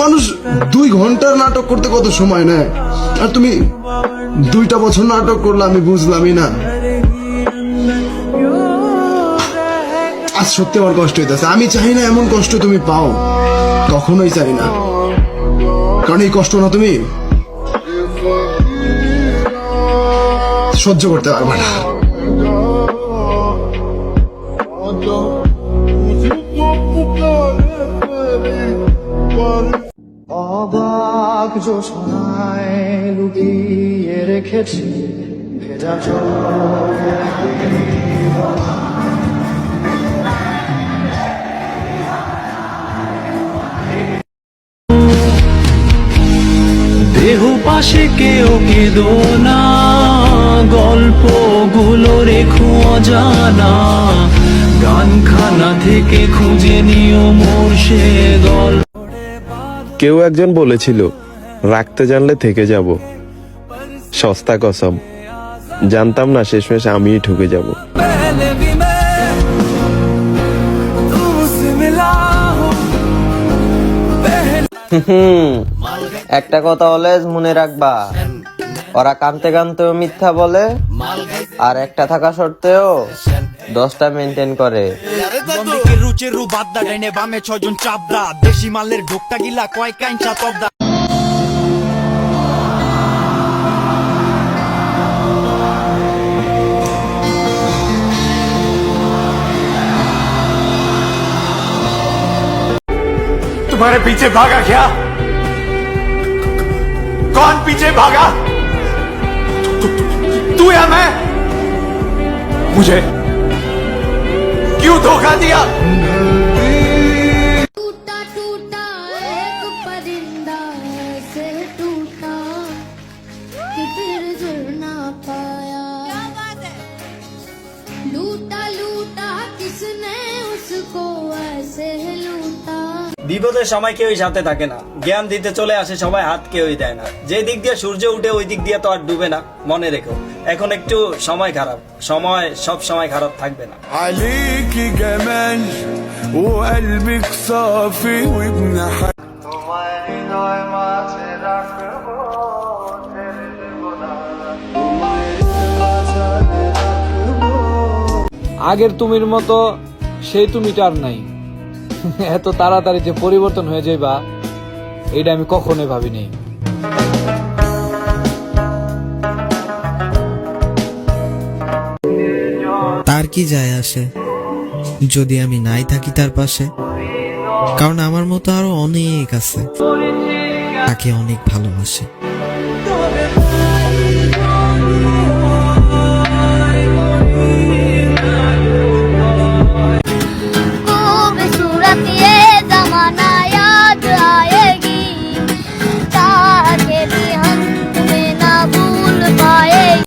মানুষ 2 ঘন্টার নাটক করতে কত সময় নেয়, আর তুমি 2টা বছর নাটক করলে আমি বুঝলামই না। আজ সত্যি আমার কষ্ট হইতেছে। আমি চাই না এমন কষ্ট তুমি পাও, কখনোই চাই না, কারণ এই কষ্ট না তুমি সহ্য করতে পারবে না। অবাক জোছনায় লুকিয়ে রেখেছি ভেজা চোখের দেহ পাশে কেউ কেঁদো না, গল্পগুলো রেখো অজানা, গানখানা থেকে খুঁজে নিও মোর সে গল্প। কেউ একজন বলেছিল রাখতে জানলে থেকে যাব, সস্তা কসম, জানতাম না শেষমেশ আমিই ঠকে যাব। একটা কথা অলওয়েজ মনে রাখবা, ওরা কানতে কানতেও মিথ্যা বলে, আর একটা থাকা সত্ত্বেও 10টা মেনটেন করে। রুচেরু বাদ্দা ডাইনে বামে 6 জন চাপদা, দেশি মালের ঢোকটা গিলা কয় কাইঞ্চা তবদা। तुम्हारे पीछे भागा क्या? कौन पीछे भागा? तू या मैं? मुझे क्यों धोखा दिया? टूटा टूटा एक परिंदा ऐसे टूटा कि फिर जुड़ ना पाया। लूटा लूटा किसने उसको ऐसे लूटा। বিপদের সময় কেউই সাথে থাকে না, জ্ঞান দিতে চলে আসে সবাই, হাত কেউই দেয় না। যে দিক দিয়ে সূর্য উঠে ওই দিক দিয়ে তো আর ডুবে না, মনে রেখো। এখন একটু সময় খারাপ, সময় সব সময় খারাপ থাকবে না। عليكي جمال وقلبك صافي وابن حلال. আগের তুমির মতো সেই তুমিটা আর নাই। এত তাড়াতাড়ি যে পরিবর্তন হয়ে যাইবা এটা আমি কখনোই ভাবিনি। তার কি যায় আসে যদি আমি নাই থাকি তার পাশে, কারণ আমার মতো আরো অনেক আছে তাকে অনেক ভালোবাসে।